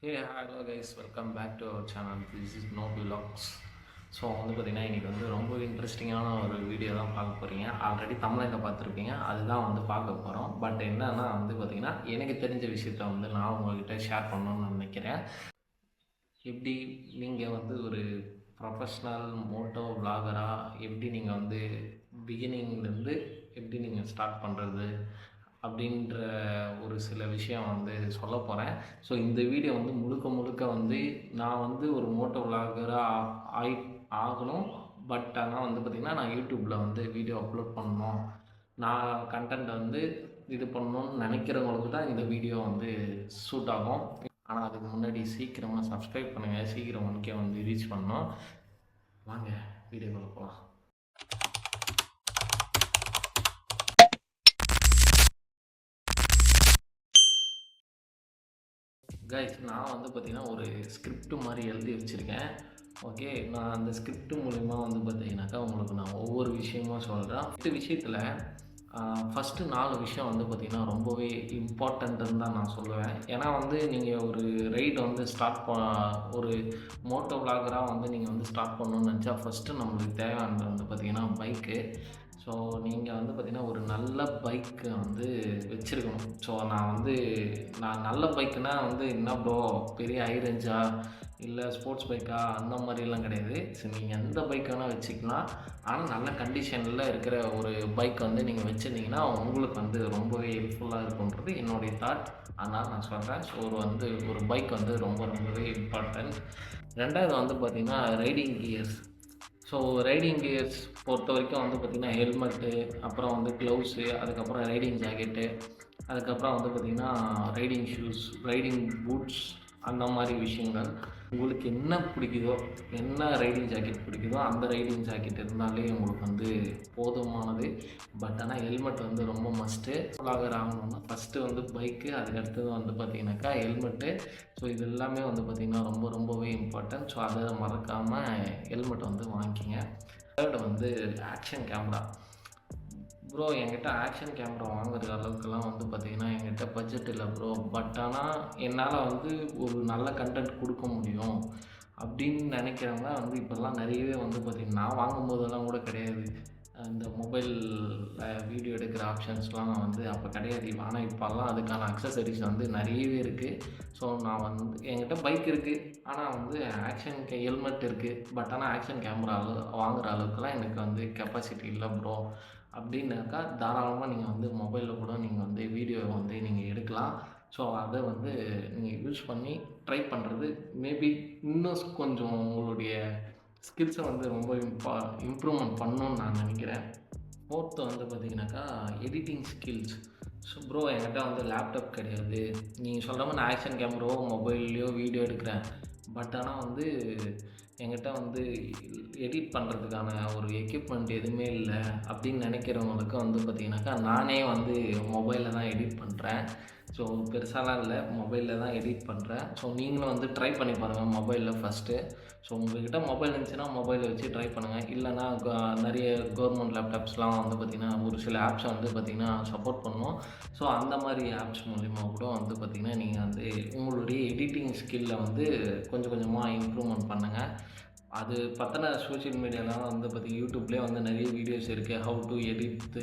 Hey, hello guys, welcome back to our channel. This is No Vlogs. So பார்த்தீங்கன்னா இன்றைக்கி ரொம்ப இன்ட்ரெஸ்டிங்கான ஒரு வீடியோ தான் பார்க்க போகிறீங்க. ஆல்ரெடி தமிழில் பார்த்துருப்பீங்க, அதுதான் பார்க்க போகிறோம். பட் என்னன்னா பார்த்திங்கன்னா எனக்கு தெரிஞ்ச விஷயத்த நான் உங்கள்கிட்ட ஷேர் பண்ணணும்னு நினைக்கிறேன். எப்படி நீங்கள் ஒரு ப்ரொஃபஷ்னல் மோட்டோ விளாகராக எப்படி நீங்கள் பிகினிங்லேருந்து எப்படி நீங்கள் ஸ்டார்ட் பண்ணுறது அப்படின்ற ஒரு சில விஷயம் சொல்ல போகிறேன். ஸோ இந்த வீடியோ முழுக்க முழுக்க நான் ஒரு மோட்டோ விளாகராக ஆகணும். பட் ஆனால் பார்த்திங்கன்னா நான் யூடியூப்பில் வீடியோ அப்லோட் பண்ணணும், நான் கண்டென்ட் இது பண்ணணும்னு நினைக்கிறவங்களுக்கு தான் இந்த வீடியோ சூட் ஆகும். ஆனால் அதுக்கு முன்னாடி சீக்கிரமாக சப்ஸ்கிரைப் பண்ணுங்கள், சீக்கிரம் உனக்கே ரீச் பண்ணணும். வாங்க வீடியோக்குள்ள போகலாம். கைஸ், நான் பார்த்திங்கன்னா ஒரு ஸ்கிரிப்ட் மாதிரி எழுதி வச்சுருக்கேன். ஓகே, நான் அந்த ஸ்கிரிப்ட் மூலிமா பார்த்திங்கனாக்கா உங்களுக்கு நான் ஒவ்வொரு விஷயமும் சொல்கிறேன். இந்த விஷயத்தில் ஃபஸ்ட்டு 4 விஷயம் பார்த்திங்கன்னா ரொம்பவே இம்பார்ட்டண்ட்டுன்னு தான் நான் சொல்லுவேன். ஏன்னா நீங்கள் ஒரு ரைடு ஸ்டார்ட் ஒரு மோட்டோ விளாகராக நீங்கள் ஸ்டார்ட் பண்ணணுன்னு நினச்சா ஃபஸ்ட்டு நம்மளுக்கு தேவையானது பார்த்திங்கன்னா பைக்கு. ஸோ நீங்கள் பார்த்திங்கன்னா ஒரு நல்ல பைக்கு வச்சுருக்கணும். ஸோ நான் நல்ல பைக்குனால் என்ன ப்ரோ பெரிய ஹை ரேஞ்சா இல்லை ஸ்போர்ட்ஸ் பைக்கா அந்த மாதிரிலாம் கிடையாது. ஸோ நீங்கள் எந்த பைக் வேணால் வச்சுக்கலாம். ஆனால் நல்ல கண்டிஷனில் இருக்கிற ஒரு பைக் நீங்கள் வச்சுருந்தீங்கன்னா உங்களுக்கு ரொம்பவே ஹெல்ப்ஃபுல்லாக இருக்குன்றது என்னுடைய தாட். அதனால் நான் சொல்கிறேன். ஸோ ஒரு பைக் ரொம்பவே இம்பார்ட்டன்ட். ரெண்டாவது பார்த்திங்கன்னா riding gears. So riding gears பொறுத்த வரைக்கும் பார்த்திங்கன்னா ஹெல்மெட்டு, அப்புறம் க்ளவுஸு, அதுக்கப்புறம் ரைடிங் ஜாக்கெட்டு, அதுக்கப்புறம் பார்த்திங்கன்னா ரைடிங் ஷூஸ், ரைடிங் பூட்ஸ், அந்த மாதிரி விஷயங்கள். உங்களுக்கு என்ன பிடிக்குதோ, என்ன ரைடிங் ஜாக்கெட் பிடிக்குதோ அந்த ரைடிங் ஜாக்கெட் இருந்தாலே உங்களுக்கு போதுமானது. பட் ஆனால் ஹெல்மெட் ரொம்ப மஸ்ட்டு. விளாகர் ஆகணும்னா ஃபஸ்ட்டு பைக்கு, அதுக்கடுத்தது பார்த்திங்கனாக்கா ஹெல்மெட்டு. ஸோ இது எல்லாமே பார்த்திங்கன்னா ரொம்பவே இம்பார்ட்டன்ட். ஸோ அதை மறக்காமல் ஹெல்மெட் வாங்கிக்கிங்க. Third action camera. ப்ரோ என்கிட்ட ஆக்ஷன் கேமரா வாங்குற அளவுக்குலாம் பார்த்திங்கன்னா என்கிட்ட பட்ஜெட் இல்லை ப்ரோ. பட் ஆனால் என்னால் ஒரு நல்ல கண்டென்ட் கொடுக்க முடியும் அப்படின்னு நினைக்கிறவங்க இப்போல்லாம் நிறையவே பார்த்திங்கன்னா நான் வாங்கும்போதெல்லாம் கூட கிடையாது. இந்த மொபைலில் வீடியோ எடுக்கிற ஆப்ஷன்ஸ்லாம் அப்போ கிடையாது. ஆனால் இப்போல்லாம் அதுக்கான அக்சசரிஸ் நிறையவே இருக்குது. ஸோ நான் என்கிட்ட பைக் இருக்குது, ஆனால் ஆக்ஷன் ஹெல்மெட் இருக்குது. பட் ஆனால் ஆக்ஷன் கேமரா வாங்குகிற அளவுக்குலாம் எனக்கு கெப்பாசிட்டி இல்லை ப்ரோ அப்படின்னாக்கா தாராளமாக நீங்கள் மொபைலில் கூட நீங்கள் வீடியோ நீங்கள் எடுக்கலாம். ஸோ அதை நீங்கள் யூஸ் பண்ணி ட்ரை பண்ணுறது மேபி இன்னும் கொஞ்சம் உங்களுடைய ஸ்கில்ஸை ரொம்ப இம்ப்ரூவ்மெண்ட் பண்ணணுன்னு நான் நினைக்கிறேன். ஃபோர்த்து பார்த்திங்கனாக்கா எடிட்டிங் ஸ்கில்ஸ். ஸோ ப்ரோ என்கிட்ட லேப்டாப் கிடையாது, நீங்கள் சொல்கிற மாதிரி நான் ஆக்ஷன் கேமராவோ மொபைல்லையோ வீடியோ எடுக்கிறேன். பட் ஆனால் என்கிட்ட எடிட் பண்ணுறதுக்கான ஒரு எக்யூப்மெண்ட் எதுவுமே இல்லை அப்படின்னு நினைக்கிறவங்களுக்கு பார்த்திங்கனாக்கா நானே மொபைலில் தான் எடிட் பண்ணுறேன். ஸோ பெருசாலாம் இல்லை, மொபைலில் தான் எடிட் பண்ணுறேன். ஸோ நீங்களும் ட்ரை பண்ணி பாருங்கள் மொபைலில் ஃபஸ்ட்டு. ஸோ உங்கள்கிட்ட மொபைல் இருந்துச்சுன்னா மொபைலை வச்சு ட்ரை பண்ணுங்கள். இல்லைனா நிறைய கவர்மெண்ட் லேப்டாப்ஸ்லாம் பார்த்திங்கன்னா ஒரு சில ஆப்ஸை பார்த்திங்கன்னா சப்போர்ட் பண்ணும். ஸோ அந்த மாதிரி ஆப்ஸ் மூலிமா கூட பார்த்திங்கன்னா நீங்கள் உங்களுடைய எடிட்டிங் ஸ்கில்லை கொஞ்சம் கொஞ்சமாக இம்ப்ரூவ்மெண்ட் பண்ணுங்கள். அது பற்றின சோஷியல் மீடியாலாம் பார்த்திங்கன்னா யூடியூப்லேயே நிறைய வீடியோஸ் இருக்குது. How to edit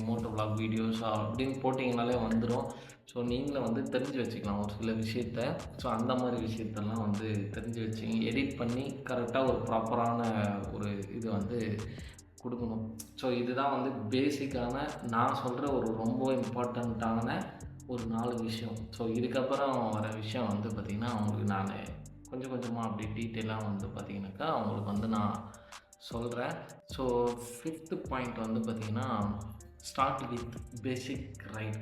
moto vlog videos அப்படின்னு போட்டிங்கனாலே வந்துடும். ஸோ நீங்களும் தெரிஞ்சு வச்சுக்கலாம் ஒரு சில விஷயத்த. ஸோ அந்த மாதிரி விஷயத்தெல்லாம் தெரிஞ்சு வச்சுங்க. எடிட் பண்ணி கரெக்டாக ஒரு ப்ராப்பரான ஒரு இது கொடுக்கணும். ஸோ இதுதான் பேசிக்கான நான் சொல்கிற ஒரு ரொம்ப இம்பார்ட்டண்ட்டான ஒரு 4 விஷயம். ஸோ இதுக்கப்புறம் வர விஷயம் பார்த்திங்கன்னா உங்களுக்கு நான் கொஞ்சம் கொஞ்சமாக அப்படி டீட்டெயிலாக பார்த்திங்கனாக்கா உங்களுக்கு நான் சொல்கிறேன். ஸோ 5th பாயிண்ட் பார்த்திங்கன்னா start with basic right.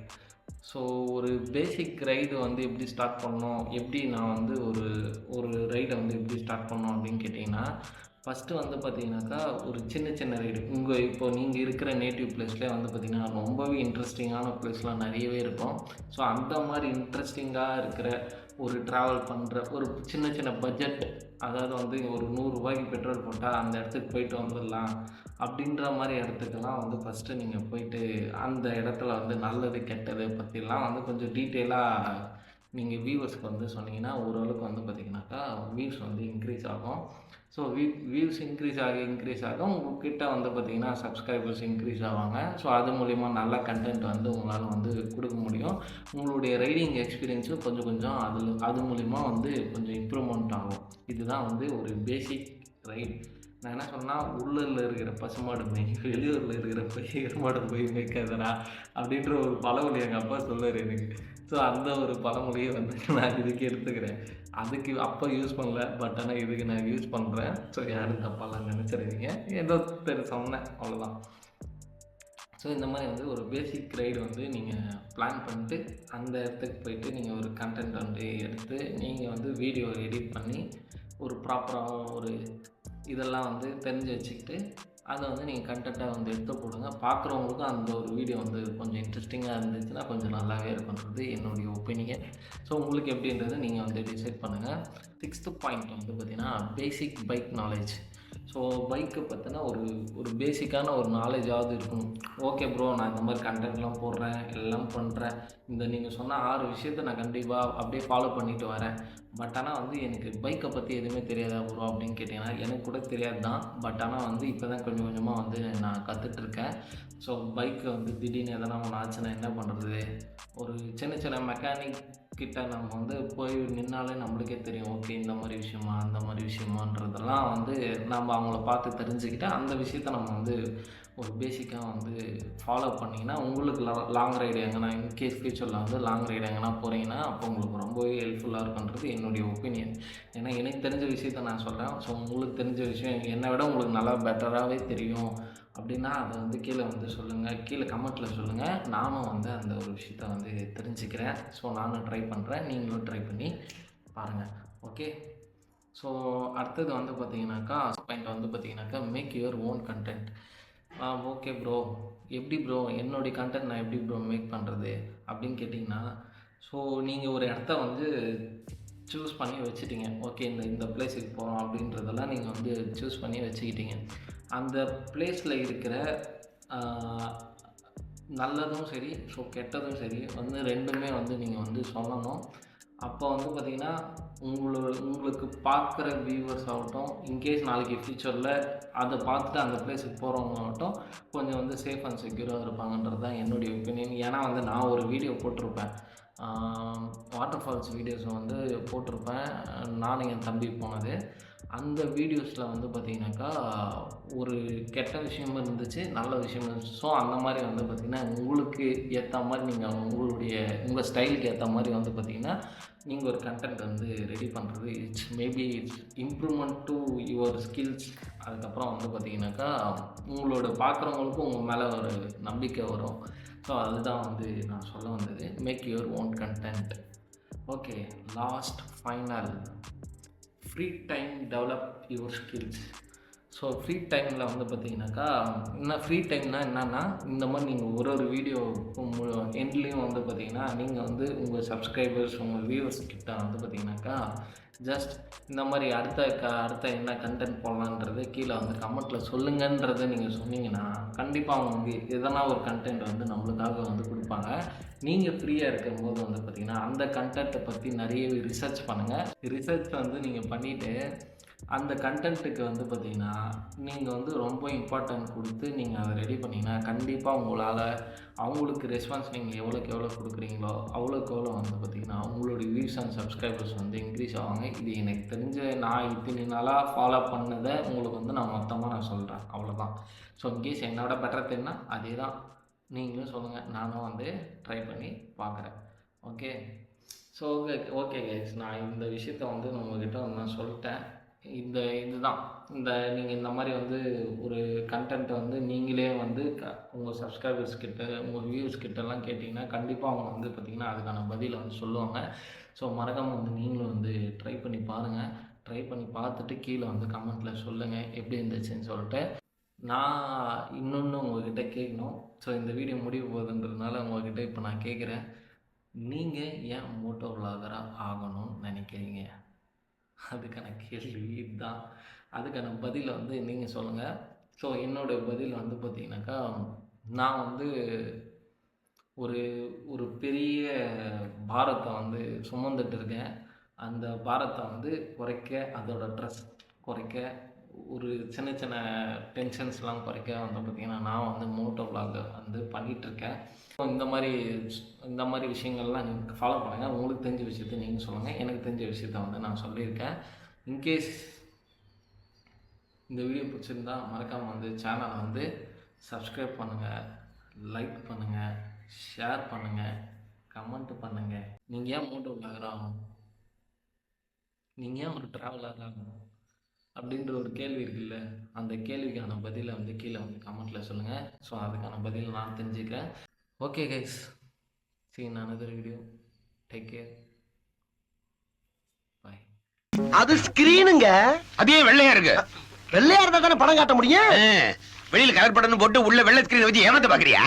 So ஒரு பேசிக் ரைடு எப்படி ஸ்டார்ட் பண்ணணும், எப்படி நான் ஒரு ரைடை எப்படி ஸ்டார்ட் பண்ணணும் அப்படின்னு கேட்டிங்கன்னா ஃபஸ்ட்டு பார்த்திங்கனாக்கா ஒரு சின்ன சின்ன ரைடு இப்போ நீங்கள் இருக்கிற நேட்டிவ் பிளேஸ்லேயே பார்த்திங்கன்னா ரொம்பவே இன்ட்ரெஸ்டிங்கான பிளேஸ்லாம் நிறையவே இருக்கும். ஸோ அந்த மாதிரி இன்ட்ரெஸ்டிங்காக இருக்கிற ஒரு ட்ராவல் பண்ணுற ஒரு சின்ன சின்ன பட்ஜெட், அதாவது ஒரு 100 ரூபாய்க்கு பெட்ரோல் போட்டால் அந்த இடத்துக்கு போயிட்டு வந்துடலாம் அப்படின்ற மாதிரி இடத்துக்கெல்லாம் ஃபஸ்ட்டு நீங்கள் போயிட்டு அந்த இடத்துல நல்லது கெட்டது பற்றிலாம் கொஞ்சம் டீட்டெயிலாக நீங்கள் வியூவர்ஸ்க்கு வந்து சொன்னீங்கன்னா ஓரளவுக்கு வந்து பார்த்திங்கனாக்கா வியூஸ் வந்து இன்க்ரீஸ் ஆகும். ஸோ வியூஸ் இன்க்ரீஸ் ஆக உங்ககிட்ட வந்து பார்த்திங்கன்னா சப்ஸ்கிரைபர்ஸ் இன்க்ரீஸ் ஆவாங்க. ஸோ அது மூலிமா நல்ல கண்டென்ட் வந்து உங்களால் வந்து கொடுக்க முடியும். உங்களுடைய ரைடிங் எக்ஸ்பீரியன்ஸும் கொஞ்சம் கொஞ்சம் அது மூலிமா வந்து கொஞ்சம் இம்ப்ரூவ்மெண்ட் ஆகும். இதுதான் வந்து ஒரு பேசிக் ரைட். நான் என்ன சொன்னால், உள்ளூரில் இருக்கிற பசுமாடு மேய், வெளியூரில் இருக்கிற எருமாடு போய் மேய்க்காதடா அப்படின்ற ஒரு பழமொழி எங்கள் அப்பா சொல்லுவார் எனக்கு. ஸோ அந்த ஒரு பழமொழியை வந்து நான் இதுக்கு எடுத்துக்கிறேன். அதுக்கு அப்போ யூஸ் பண்ணல, பட் ஆனால் இதுக்கு நான் யூஸ் பண்ணுறேன். ஸோ யாரும் தப்பாலாம் நினச்சிடாதீங்க, ஏதோ சொன்னேன் அவ்வளோதான். ஸோ இந்த மாதிரி வந்து ஒரு பேசிக் ரைடு வந்து நீங்கள் பிளான் பண்ணிட்டு அந்த இடத்துக்கு போயிட்டு நீங்கள் ஒரு கண்டென்ட் வந்து எடுத்து நீங்கள் வந்து வீடியோ எடிட் பண்ணி ஒரு ப்ராப்பராக ஒரு இதெல்லாம் வந்து தெரிஞ்சு வச்சுக்கிட்டு அதை வந்து நீங்கள் கண்டென்ட்டாக வந்து எடுத்து போடுங்க. பார்க்குறவங்களுக்கும் அந்த ஒரு வீடியோ வந்து கொஞ்சம் இன்ட்ரெஸ்டிங்காக இருந்துச்சுன்னா கொஞ்சம் நல்லாவே இருக்குன்றது என்னுடைய ஒப்பீனியன். ஸோ உங்களுக்கு எப்படின்றது நீங்கள் வந்து டிசைட் பண்ணுங்கள். 6th பாயிண்ட் வந்து பார்த்திங்கன்னா பேசிக் பைக் நாலேஜ். ஸோ பைக்கை பற்றின ஒரு பேசிக்கான ஒரு நாலேஜாவது இருக்கணும். ஓகே ப்ரோ, நான் இந்த மாதிரி கண்டென்ட்லாம் போடுறேன், எல்லாம் பண்ணுறேன், இந்த நீங்கள் சொன்ன 6 விஷயத்த நான் கண்டிப்பாக அப்படியே ஃபாலோ பண்ணிட்டு வரேன். பட் ஆனால் வந்து எனக்கு பைக்கை பற்றி எதுவுமே தெரியாதா ப்ரோ அப்படின்னு கேட்டிங்கன்னா, எனக்கு கூட தெரியாது தான். பட் ஆனால் வந்து இப்போ தான் கொஞ்சம் கொஞ்சமாக வந்து நான் கற்றுட்ருக்கேன். ஸோ பைக்கு வந்து திடீர்னு எதனா ஒன்று ஆச்சுன்னா என்ன பண்ணுறது, ஒரு சின்ன சின்ன மெக்கானிக் கிட்ட நம்ம வந்து போய் நின்னாலே நம்மளுக்கே தெரியும். ஓகே, இந்த மாதிரி விஷயமா அந்த மாதிரி விஷயமான்றதெல்லாம் வந்து நம்ம அவங்கள பார்த்து தெரிஞ்சுக்கிட்டு அந்த விஷயத்த நம்ம வந்து ஒரு பேசிக்காக வந்து ஃபாலோ பண்ணிங்கன்னா உங்களுக்கு லாங் ரைடு எங்கன்னா இன்கேஸ் ஃப்யூச்சரில் வந்து லாங் ரைடு எங்கன்னா போகிறீங்கன்னா அப்போ உங்களுக்கு ரொம்பவே ஹெல்ப்ஃபுல்லாக இருக்குன்றது என்னுடைய ஒப்பீனியன். ஏன்னா எனக்கு தெரிஞ்ச விஷயத்த நான் சொல்கிறேன். ஸோ உங்களுக்கு தெரிஞ்ச விஷயம் என்னை விட உங்களுக்கு நல்லா பெட்டராகவே தெரியும் அப்படின்னா அதை வந்து கீழே வந்து சொல்லுங்கள், கீழே கமெண்ட்டில் சொல்லுங்கள். நானும் வந்து அந்த ஒரு விஷயத்த வந்து தெரிஞ்சுக்கிறேன். ஸோ நானும் ட்ரை பண்ணுறேன், நீங்களும் ட்ரை பண்ணி பாருங்கள். ஓகே, ஸோ அடுத்தது வந்து பார்த்தீங்கன்னாக்கா பாயிண்ட் வந்து பார்த்தீங்கன்னாக்கா make your own content. Okay bro, எப்படி ப்ரோ என்னுடைய கண்டென்ட் நான் எப்படி ப்ரோ மேக் பண்ணுறது அப்படின்னு கேட்டிங்கன்னா, ஸோ நீங்கள் ஒரு இடத்த வந்து சூஸ் பண்ணி வச்சுட்டிங்க. ஓகே, இந்த பிளேஸுக்கு போகிறோம் அப்படின்றதெல்லாம் நீங்கள் வந்து சூஸ் பண்ணி வச்சுக்கிட்டீங்க. அந்த பிளேஸில் இருக்கிற நல்லதும் சரி, ஸோ கெட்டதும் சரி வந்து ரெண்டுமே வந்து நீங்கள் வந்து சொல்லணும். அப்போ வந்து பார்த்திங்கன்னா உங்களுக்கு பார்க்குற வியூவர்ஸ் ஆகட்டும், இன்கேஸ் நாளைக்கு ஃப்யூச்சரில் அதை பார்த்துட்டு அந்த பிளேஸுக்கு போகிறவங்க ஆகட்டும் கொஞ்சம் வந்து சேஃப் அண்ட் செக்யூராக இருப்பாங்கன்றது தான் என்னுடைய ஒப்பீனியன். ஏன்னா வந்து நான் ஒரு வீடியோ போட்டிருப்பேன், வாட்டர் ஃபால்ஸ் வீடியோஸ் வந்து போட்டிருப்பேன், நானும் என் தம்பி போனது. அந்த வீடியோஸில் வந்து பார்த்திங்கனாக்கா ஒரு கெட்ட விஷயமும் இருந்துச்சு, நல்ல விஷயமும் இருந்துச்சு. ஸோ அந்த மாதிரி வந்து பார்த்திங்கன்னா உங்களுக்கு ஏற்ற மாதிரி நீங்கள் உங்கள் ஸ்டைலுக்கு ஏற்ற மாதிரி வந்து பார்த்திங்கன்னா நீங்கள் ஒரு கண்டென்ட் வந்து ரெடி பண்ணுறது it's improvement to your skills. அதுக்கப்புறம் வந்து பார்த்திங்கனாக்கா உங்களோட பார்க்குறவங்களுக்கும் உங்கள் மேலே ஒரு நம்பிக்கை வரும். ஸோ அதுதான் வந்து நான் சொல்ல வந்தது, make your own content. Okay, last final, free time develop your skills. So free டைமில் வந்து பார்த்திங்கனாக்கா ஃப்ரீ டைம்னா என்னென்னா, இந்த மாதிரி நீங்கள் ஒரு வீடியோ எண்ட்லேயும் வந்து பார்த்திங்கன்னா நீங்கள் வந்து உங்கள் சப்ஸ்கிரைபர்ஸ் உங்கள் வியூவர்ஸ் கிட்ட வந்து பார்த்திங்கனாக்கா ஜஸ்ட் இந்த மாதிரி அடுத்த என்ன கண்டென்ட் போடலான்றது கீழே வந்து கமெண்ட்டில் சொல்லுங்கன்றதை நீங்கள் சொன்னீங்கன்னா கண்டிப்பாக அவங்க வந்து எதனா ஒரு கண்டென்ட் வந்து நம்மளுக்காக வந்து கொடுப்பாங்க. நீங்கள் ஃப்ரீயாக இருக்கும்போது வந்து பார்த்திங்கன்னா அந்த கண்டென்ட்டை பற்றி நிறையவே ரிசர்ச் பண்ணுங்கள். ரிசர்ச் வந்து நீங்கள் பண்ணிவிட்டு அந்த கண்டென்ட்டுக்கு வந்து பார்த்திங்கன்னா நீங்கள் வந்து ரொம்ப இம்பார்ட்டன்ட் கொடுத்து நீங்கள் அதை ரெடி பண்ணிங்கன்னா கண்டிப்பாக உங்களால் அவங்களுக்கு ரெஸ்பான்ஸ் நீங்கள் எவ்வளோக்கு எவ்வளோ கொடுக்குறீங்களோ அவ்வளோக்கு எவ்வளோ வந்து பார்த்திங்கன்னா உங்களுடைய வியூஸ் அண்ட் சப்ஸ்கிரைபர்ஸ் வந்து இன்க்ரீஸ் ஆவாங்க. இது எனக்கு தெரிஞ்ச நான் இத்தனை நாளாக ஃபாலோ பண்ணதை உங்களுக்கு வந்து நான் மொத்தமாக சொல்கிறேன், அவ்வளோதான். ஸோ இன்கேஸ் என்னோட பெட்டர் தெரியும்னா அதே தான் நீங்களும் சொல்லுங்கள், நானும் வந்து ட்ரை பண்ணி பார்க்குறேன். ஓகே, ஸோ ஓகே கைஸ், நான் இந்த விஷயத்த வந்து உங்கள்கிட்ட வந்து நான் சொல்லிட்டேன். இதுதான் நீங்கள் இந்த மாதிரி வந்து ஒரு கண்டென்ட்டை வந்து நீங்களே வந்து உங்கள் சப்ஸ்கிரைபர்ஸ் கிட்ட உங்கள் வியூஸ் கிட்டலாம் கேட்டிங்கன்னா கண்டிப்பாக அவங்க வந்து பார்த்திங்கன்னா அதுக்கான பதிலை வந்து சொல்லுவாங்க. ஸோ மறக்காமல் வந்து நீங்களும் வந்து ட்ரை பண்ணி பாருங்கள். ட்ரை பண்ணி பார்த்துட்டு கீழே வந்து கமெண்ட்டில் சொல்லுங்கள் எப்படி இருந்துச்சுன்னு சொல்லிட்டு. நான் இன்னொன்று உங்கள்கிட்ட கேட்கணும். ஸோ இந்த வீடியோ முடிவு போகுதுன்றதுனால உங்கள்கிட்ட இப்போ நான் கேட்குறேன், நீங்கள் ஏன் மோட்டோ விளாகராக ஆகணும்னு நினைக்கிறீங்க? அதுக்கான கேள்வி இதுதான். அதுக்கான பதிலை வந்து நீங்கள் சொல்லுங்கள். ஸோ என்னோடய பதில் வந்து பார்த்திங்கனாக்கா நான் வந்து ஒரு ஒரு பெரிய பாரத்தை வந்து சுமந்துட்டு இருக்கேன். அந்த பாரத்தை வந்து குறைக்க, அதோட ஸ்ட்ரெஸ் குறைக்க, ஒரு சின்ன சின்ன டென்ஷன்ஸ்லாம் குறைக்க வந்து பார்த்திங்கன்னா, நான் வந்து மோட்டோ விலாக் வந்து பண்ணிகிட்ருக்கேன். இந்த மாதிரி விஷயங்கள்லாம் நீங்கள் ஃபாலோ பண்ணுங்கள். உங்களுக்கு தெரிஞ்ச விஷயத்த நீங்கள் சொல்லுங்கள். எனக்கு தெரிஞ்ச விஷயத்த வந்து நான் சொல்லியிருக்கேன். இன்கேஸ் இந்த வீடியோ பிடிச்சிருந்தா மறக்காமல் வந்து சேனலை வந்து சப்ஸ்கிரைப் பண்ணுங்கள், லைக் பண்ணுங்கள், ஷேர் பண்ணுங்கள், கமெண்ட் பண்ணுங்கள். நீங்கள் ஏன் மோட்டோ விலாகர் ஆகணும்? நீங்கள் ஏன் ஒரு ட்ராவலர் ஆகணும்? அப்படின்ற ஒரு கேள்வி இருக்குல்ல, அந்த கேள்விக்கான பதிலை வந்து கீழே வந்து கமெண்ட்டில் சொல்லுங்கள். ஸோ அதுக்கான பதில் நான் தெரிஞ்சுக்கிறேன். Okay guys, see you in another video. Take care. Bye. அது ஸ்கிரீனுங்க. அதே வெள்ளையா இருக்கு. வெள்ளையா இருந்தா தானே படம் காட்ட முடியும். வெளியில கலர் படம்னு போட்டு உள்ள வெள்ளை ஸ்கிரீன் வச்சு ஏமாத்த பாக்குறியா?